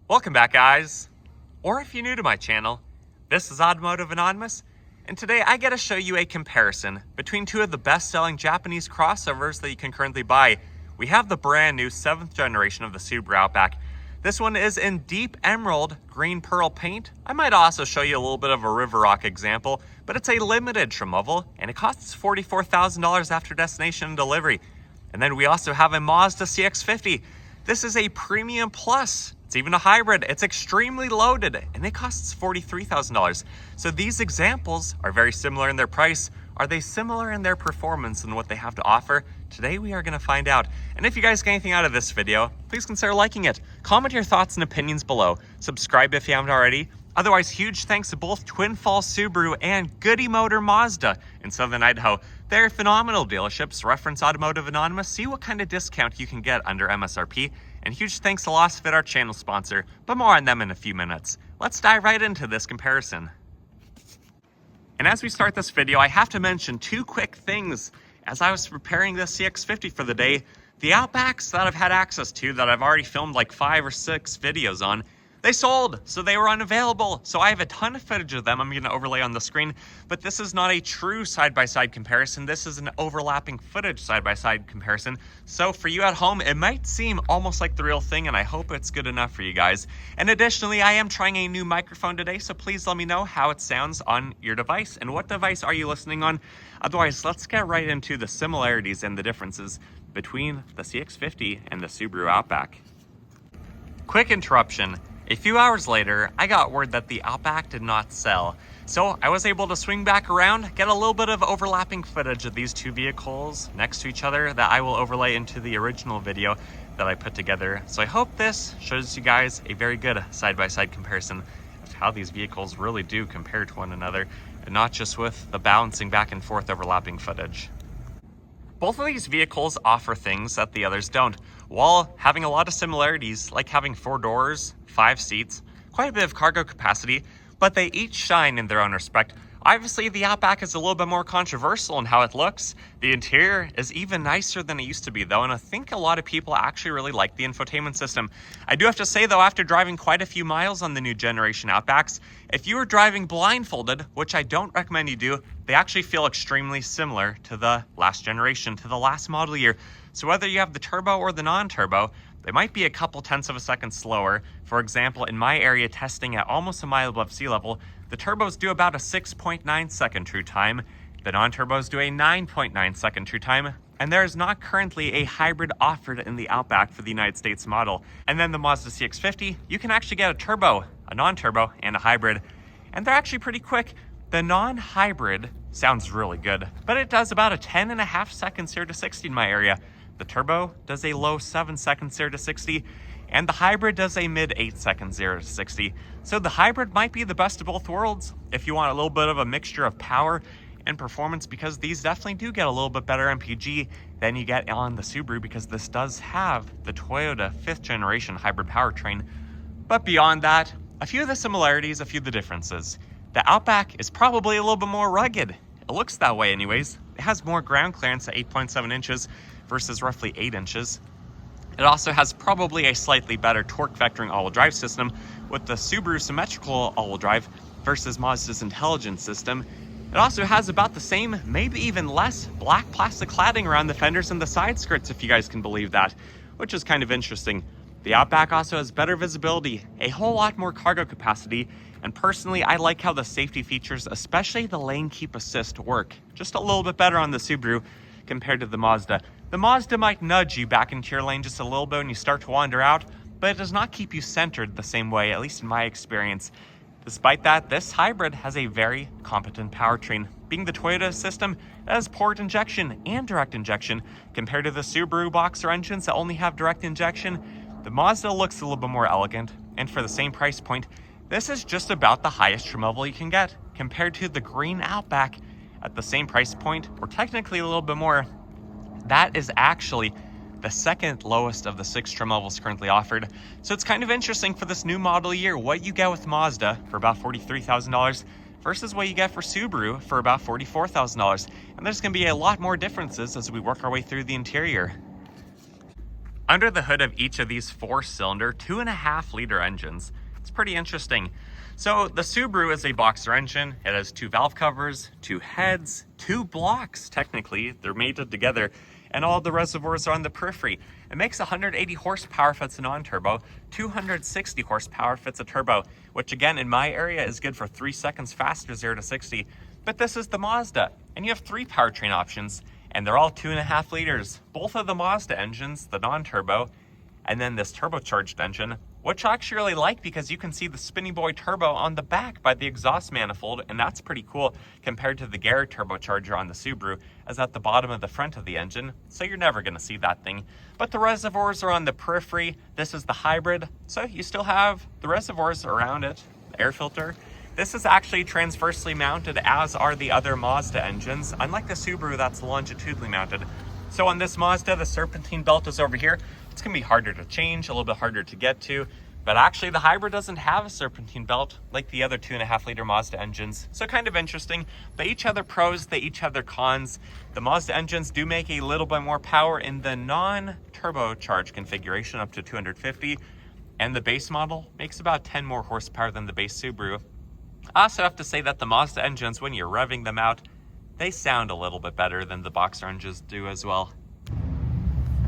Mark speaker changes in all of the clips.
Speaker 1: Welcome back, guys. Or if you're new to my channel, this is Automotive Anonymous, and today I get to show you a comparison between two of the best-selling Japanese crossovers that you can currently buy. We have the brand new 7th generation of the Subaru Outback. This one is in deep emerald green pearl paint. I might also show you a little bit of a River Rock example, but it's a limited trim level, and it costs $44,000 after destination and delivery. And then we also have a Mazda CX-50. This is a premium plus. It's even a hybrid. It's extremely loaded, and it costs $43,000. So these examples are very similar in their price. Are they similar in their performance and what they have to offer? Today we are going to find out. And if you guys get anything out of this video, please consider liking it. Comment your thoughts and opinions below. Subscribe if you haven't already. Otherwise, huge thanks to both Twin Falls Subaru and Goody Motor Mazda in Southern Idaho. They're phenomenal dealerships. Reference Automotive Anonymous. See what kind of discount you can get under MSRP. And huge thanks to Lostfit, our channel sponsor. But more on them in a few minutes. Let's dive right into this comparison. And as we start this video, I have to mention two quick things. As I was preparing the CX-50 for the day, the Outbacks that I've had access to, that I've already filmed like 5 or 6 videos on, they sold, so they were unavailable. So I have a ton of footage of them I'm going to overlay on the screen, but this is not a true side-by-side comparison. This is an overlapping footage side-by-side comparison. So for you at home, it might seem almost like the real thing, and I hope it's good enough for you guys. And additionally, I am trying a new microphone today, so please let me know how it sounds on your device and what device are you listening on. Otherwise, let's get right into the similarities and the differences between the CX-50 and the Subaru Outback. Quick interruption. A few hours later, I got word that the Outback did not sell. So I was able to swing back around, get a little bit of overlapping footage of these two vehicles next to each other that I will overlay into the original video that I put together. So I hope this shows you guys a very good side-by-side comparison of how these vehicles really do compare to one another, and not just with the bouncing back and forth overlapping footage. Both of these vehicles offer things that the others don't, while having a lot of similarities, like having 4 doors, 5 seats, quite a bit of cargo capacity, but they each shine in their own respect. Obviously, the Outback is a little bit more controversial in how it looks. The interior is even nicer than it used to be, though, and I think a lot of people actually really like the infotainment system. I do have to say, though, after driving quite a few miles on the new generation Outbacks, if you were driving blindfolded, which I don't recommend you do, they actually feel extremely similar to the last generation, to the last model year. So whether you have the turbo or the non-turbo, they might be a couple tenths of a second slower. For example, in my area testing at almost a mile above sea level, the turbos do about a 6.9 second true time. The non-turbos do a 9.9 second true time. And there is not currently a hybrid offered in the Outback for the United States model. And then the Mazda CX-50, you can actually get a turbo, a non-turbo, and a hybrid. And they're actually pretty quick. The non-hybrid sounds really good, but it does about a 10.5 seconds 0 to 60 in my area. The turbo does a low 7 seconds 0 to 60, and the hybrid does a mid 8 seconds 0 to 60. So the hybrid might be the best of both worlds if you want a little bit of a mixture of power and performance, because these definitely do get a little bit better MPG than you get on the Subaru, because this does have the Toyota 5th generation hybrid powertrain. But beyond that, a few of the similarities, a few of the differences. The Outback is probably a little bit more rugged. It looks that way anyways. It has more ground clearance at 8.7 inches versus roughly 8 inches. It also has probably a slightly better torque vectoring all-wheel drive system with the Subaru symmetrical all-wheel drive versus Mazda's intelligence system. It also has about the same, maybe even less, black plastic cladding around the fenders and the side skirts, if you guys can believe that, which is kind of interesting. The Outback also has better visibility, a whole lot more cargo capacity, and personally, I like how the safety features, especially the lane keep assist, work just a little bit better on the Subaru compared to the Mazda. The Mazda might nudge you back into your lane just a little bit when you start to wander out, but it does not keep you centered the same way, at least in my experience. Despite that, this hybrid has a very competent powertrain. Being the Toyota system, it has port injection and direct injection. Compared to the Subaru Boxer engines that only have direct injection, the Mazda looks a little bit more elegant, and for the same price point, this is just about the highest trim level you can get. Compared to the green Outback at the same price point, or technically a little bit more, that is actually the second lowest of the 6 trim levels currently offered. So it's kind of interesting for this new model year, what you get with Mazda for about $43,000 versus what you get for Subaru for about $44,000. And there's going to be a lot more differences as we work our way through the interior. under the hood of each of these 4-cylinder, 2.5-liter engines. It's pretty interesting. So the Subaru is a boxer engine. It has 2 valve covers, 2 heads, 2 blocks. Technically, they're mated together, and all the reservoirs are on the periphery. It makes 180 horsepower if it's a non-turbo, 260 horsepower if it's a turbo, which again, in my area is good for 3 seconds faster 0 to 60. But this is the Mazda, and you have 3 powertrain options, and they're all 2.5 liters. Both of the Mazda engines, the non-turbo, and then this turbocharged engine, which I actually really like because you can see the Spinny Boy turbo on the back by the exhaust manifold, and that's pretty cool compared to the Garrett turbocharger on the Subaru is at the bottom of the front of the engine, so you're never going to see that thing. But the reservoirs are on the periphery. This is the hybrid, so you still have the reservoirs around it, the air filter. This is actually transversely mounted, as are the other Mazda engines, unlike the Subaru that's longitudinally mounted. So on this Mazda, the serpentine belt is over here. It's gonna be harder to change, a little bit harder to get to, but actually the hybrid doesn't have a serpentine belt like the other 2.5-liter Mazda engines. So kind of interesting. They each have their pros, they each have their cons. The Mazda engines do make a little bit more power in the non-turbocharged configuration, up to 250, and the base model makes about 10 more horsepower than the base Subaru. I also have to say that the Mazda engines, when you're revving them out, they sound a little bit better than the boxer engines do as well.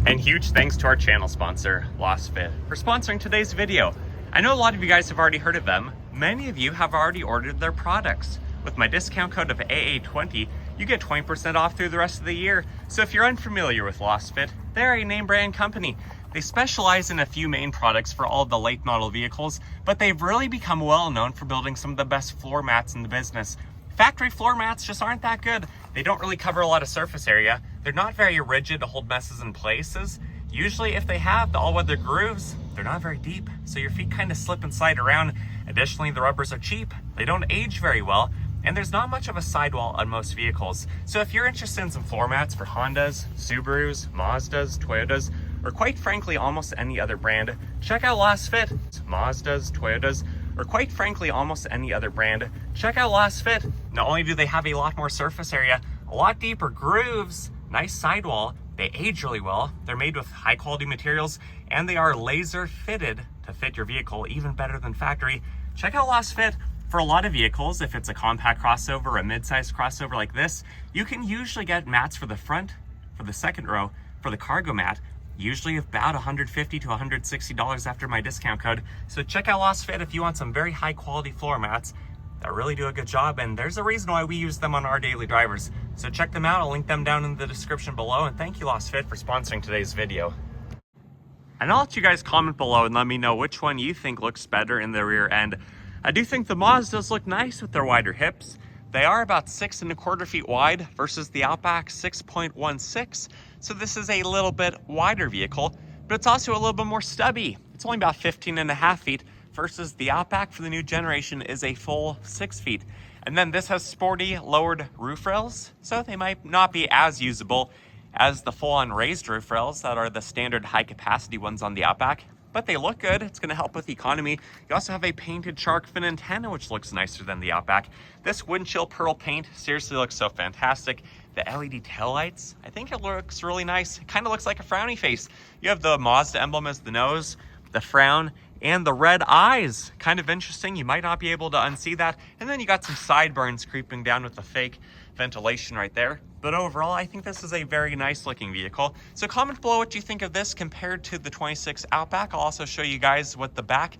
Speaker 1: And huge thanks to our channel sponsor, Lostfit, for sponsoring today's video. I know a lot of you guys have already heard of them. Many of you have already ordered their products. With my discount code of AA20, you get 20% off through the rest of the year. So if you're unfamiliar with Lostfit, they're a name brand company. They specialize in a few main products for all the late model vehicles, but they've really become well known for building some of the best floor mats in the business. Factory floor mats just aren't that good. They don't really cover a lot of surface area. They're not very rigid to hold messes in places. Usually if they have the all-weather grooves, they're not very deep, so your feet kind of slip and slide around. Additionally, the rubbers are cheap. They don't age very well, and there's not much of a sidewall on most vehicles. So if you're interested in some floor mats for Hondas, Subarus, Mazdas, Toyotas, or quite frankly, almost any other brand, check out Lostfit. Mazdas, Toyotas, or quite frankly, almost any other brand, check out Lasfit. Not only do they have a lot more surface area, a lot deeper grooves, nice sidewall, they age really well, they're made with high quality materials, and they are laser fitted to fit your vehicle even better than factory. Check out Lasfit. For a lot of vehicles, if it's a compact crossover, a mid-sized crossover like this, you can usually get mats for the front, for the second row, for the cargo mat, usually about $150 to $160 after my discount code. So check out Lostfit if you want some very high quality floor mats that really do a good job, and there's a reason why we use them on our daily drivers. So check them out, I'll link them down in the description below, and thank you Lostfit for sponsoring today's video. And I'll let you guys comment below and let me know which one you think looks better in the rear end. I do think the Mazdas look nice with their wider hips. They are about 6¼ feet wide versus the Outback 6.16. So this is a little bit wider vehicle, but it's also a little bit more stubby. It's only about 15.5 feet versus the Outback for the new generation is a full 6 feet. And then this has sporty lowered roof rails, so they might not be as usable as the full-on raised roof rails that are the standard high capacity ones on the Outback. But they look good. It's going to help with economy. You also have a painted shark fin antenna, which looks nicer than the Outback. This windshield pearl paint seriously looks so fantastic. The LED taillights, I think it looks really nice. It kind of looks like a frowny face. You have the Mazda emblem as the nose, the frown, and the red eyes. Kind of interesting. You might not be able to unsee that. And then you got some sideburns creeping down with the fake ventilation right there. But overall, I think this is a very nice looking vehicle. So comment below what you think of this compared to the 26 Outback. I'll also show you guys what the back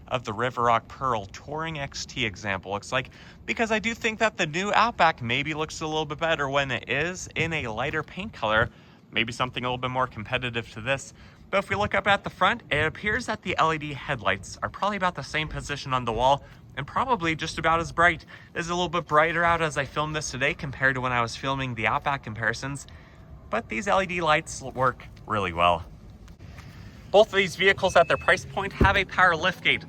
Speaker 1: of the River Rock Pearl Touring XT example looks like, because I do think that the new Outback maybe looks a little bit better when it is in a lighter paint color, maybe something a little bit more competitive to this. But if we look up at the front, it appears that the LED headlights are probably about the same position on the wall and probably just about as bright. It is a little bit brighter out as I filmed this today compared to when I was filming the Outback comparisons, but these LED lights work really well. Both of these vehicles at their price point have a power liftgate,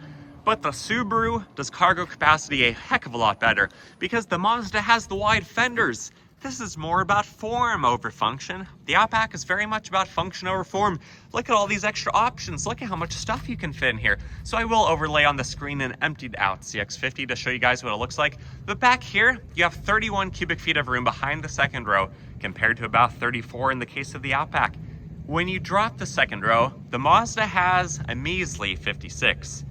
Speaker 1: but the Subaru does cargo capacity a heck of a lot better because the Mazda has the wide fenders. This is more about form over function. The Outback is very much about function over form. Look at all these extra options. Look at how much stuff you can fit in here. So I will overlay on the screen an emptied out CX-50 to show you guys what it looks like. But back here, you have 31 cubic feet of room behind the second row compared to about 34 in the case of the Outback. When you drop the second row, the Mazda has a measly 56.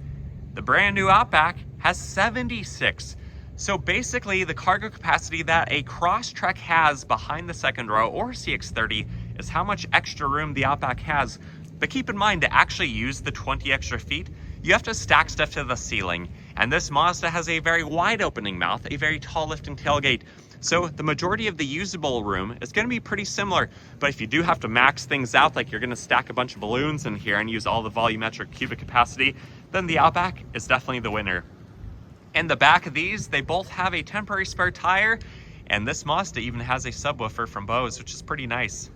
Speaker 1: The brand new Outback has 76. So basically the cargo capacity that a Crosstrek has behind the second row or CX-30 is how much extra room the Outback has. But keep in mind, to actually use the 20 extra feet, you have to stack stuff to the ceiling. And this Mazda has a very wide opening mouth, a very tall lifting tailgate. So the majority of the usable room is going to be pretty similar. But if you do have to max things out, like you're going to stack a bunch of balloons in here and use all the volumetric cubic capacity, then the Outback is definitely the winner. In the back of these, they both have a temporary spare tire, and this Mazda even has a subwoofer from Bose, which is pretty nice.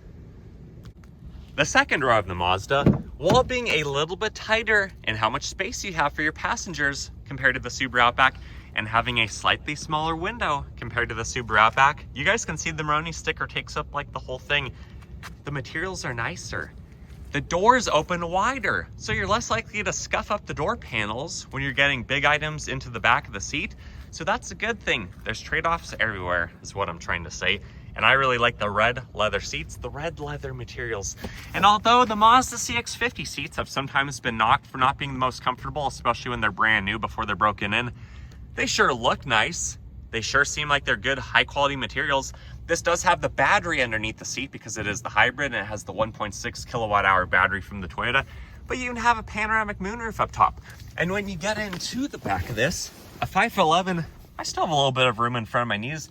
Speaker 1: The second row of the Mazda, while being a little bit tighter in how much space you have for your passengers compared to the Subaru Outback, and having a slightly smaller window compared to the Subaru Outback, you guys can see the Maroni sticker takes up like the whole thing. The materials are nicer. The doors open wider, so you're less likely to scuff up the door panels when you're getting big items into the back of the seat. So that's a good thing. There's trade-offs everywhere, is what I'm trying to say. And I really like the red leather seats, the red leather materials. And although the Mazda CX-50 seats have sometimes been knocked for not being the most comfortable, especially when they're brand new before they're broken in, they sure look nice. They sure seem like they're good, high quality materials. This does have the battery underneath the seat because it is the hybrid and it has the 1.6 kilowatt hour battery from the Toyota, but you even have a panoramic moonroof up top. And when you get into the back of this, a 5'11", I still have a little bit of room in front of my knees,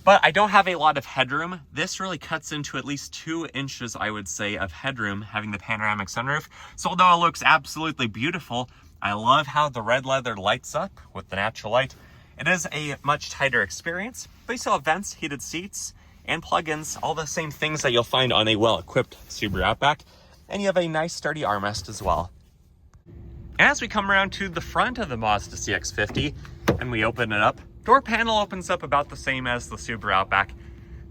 Speaker 1: but I don't have a lot of headroom. This really cuts into at least 2 inches, I would say, of headroom having the panoramic sunroof. So although it looks absolutely beautiful, I love how the red leather lights up with the natural light. It is a much tighter experience, but you still have vents, heated seats, and plugins, all the same things that you'll find on a well-equipped Subaru Outback. And you have a nice sturdy armrest as well. And as we come around to the front of the Mazda CX-50 and we open it up, door panel opens up about the same as the Subaru Outback.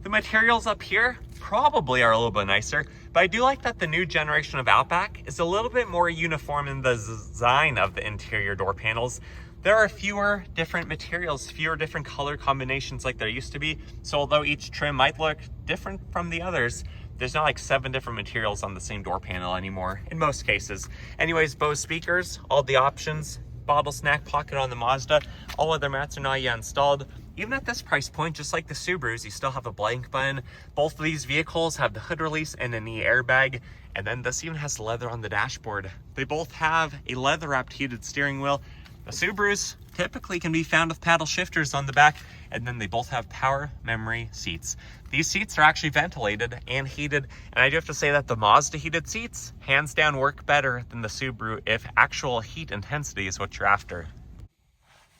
Speaker 1: The materials up here probably are a little bit nicer, but I do like that the new generation of Outback is a little bit more uniform in the design of the interior door panels. There are fewer different materials, fewer different color combinations like there used to be. So although each trim might look different from the others, there's not like 7 different materials on the same door panel anymore in most cases. Anyways, Bose speakers, all the options, bottle snack pocket on the Mazda, all other mats are not yet installed. Even at this price point, just like the Subarus, you still have a blank button. Both of these vehicles have the hood release and a knee airbag. And then this even has leather on the dashboard. They both have a leather wrapped heated steering wheel. The Subarus typically can be found with paddle shifters on the back, and then they both have power memory seats. These seats are actually ventilated and heated, and I do have to say that the Mazda heated seats hands down work better than the Subaru if actual heat intensity is what you're after.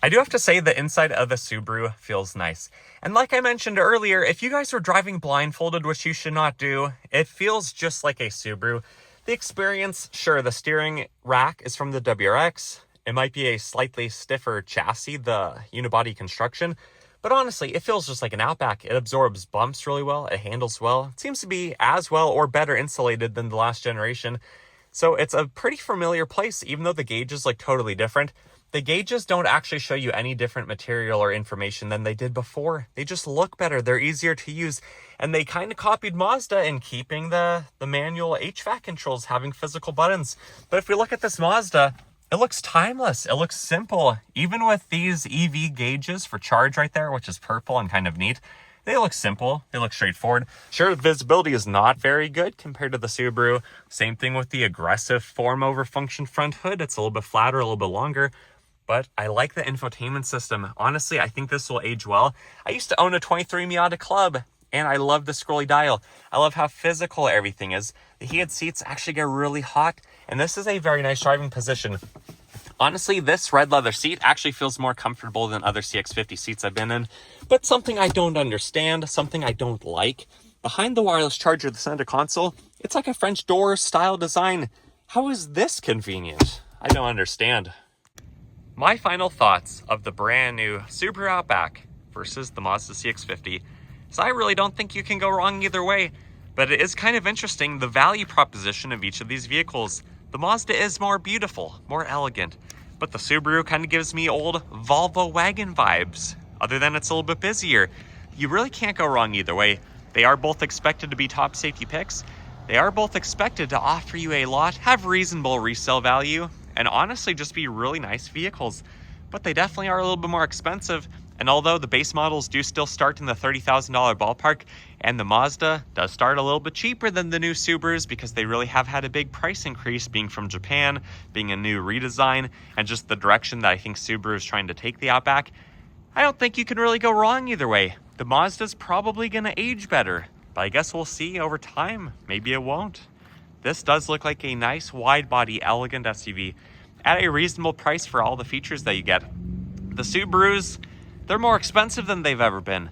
Speaker 1: I do have to say the inside of the Subaru feels nice. And like I mentioned earlier, if you guys were driving blindfolded, which you should not do, it feels just like a Subaru. The experience, sure, the steering rack is from the WRX. It might be a slightly stiffer chassis, the unibody construction, but honestly, it feels just like an Outback. It absorbs bumps really well, it handles well, it seems to be as well or better insulated than the last generation. So it's a pretty familiar place, even though the gauges look totally different. The gauges don't actually show you any different material or information than they did before. They just look better, they're easier to use, and they kind of copied Mazda in keeping the manual HVAC controls having physical buttons. But if we look at this Mazda, it looks timeless, it looks simple. Even with these EV gauges for charge right there, which is purple and kind of neat, they look simple, they look straightforward. Sure, visibility is not very good compared to the Subaru. Same thing with the aggressive form over function front hood. It's a little bit flatter, a little bit longer. But I like the infotainment system. Honestly, I think this will age well. I used to own a 23 Miata Club, and I love the scrolly dial. I love how physical everything is. The heated seats actually get really hot, and this is a very nice driving position. Honestly, this red leather seat actually feels more comfortable than other CX-50 seats I've been in, but something I don't understand, something I don't like. Behind the wireless charger of the center console, it's like a French door style design. How is this convenient? I don't understand. My final thoughts of the brand new Subaru Outback versus the Mazda CX-50 is I really don't think you can go wrong either way, but it is kind of interesting the value proposition of each of these vehicles. The Mazda is more beautiful, more elegant, but the Subaru kind of gives me old Volvo wagon vibes. Other than it's a little bit busier, you really can't go wrong either way. They are both expected to be top safety picks. They are both expected to offer you a lot, have reasonable resale value, and honestly just be really nice vehicles. But they definitely are a little bit more expensive. And although the base models do still start in the $30,000 ballpark, and the Mazda does start a little bit cheaper than the new Subarus because they really have had a big price increase being from Japan, being a new redesign, and just the direction that I think Subaru is trying to take the Outback, I don't think you can really go wrong either way. The Mazda's probably going to age better, but I guess we'll see over time. Maybe it won't. This does look like a nice wide-body, elegant SUV at a reasonable price for all the features that you get. The Subarus, they're more expensive than they've ever been.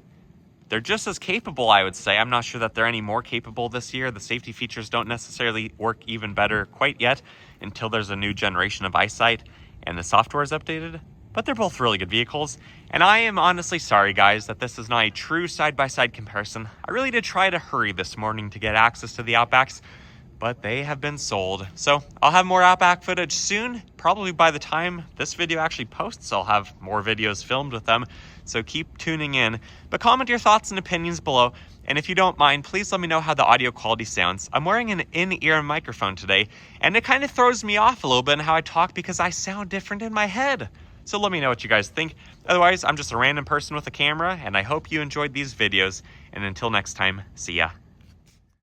Speaker 1: They're just as capable, I would say. I'm not sure that they're any more capable this year. The safety features don't necessarily work even better quite yet until there's a new generation of eyesight and the software is updated. But they're both really good vehicles. And I am honestly sorry, guys, that this is not a true side-by-side comparison. I really did try to hurry this morning to get access to the Outbacks, but they have been sold. So I'll have more Outback footage soon. Probably by the time this video actually posts, I'll have more videos filmed with them. So keep tuning in. But comment your thoughts and opinions below. And if you don't mind, please let me know how the audio quality sounds. I'm wearing an in-ear microphone today, and it kind of throws me off a little bit in how I talk because I sound different in my head. So let me know what you guys think. Otherwise, I'm just a random person with a camera, and I hope you enjoyed these videos. And until next time, see ya.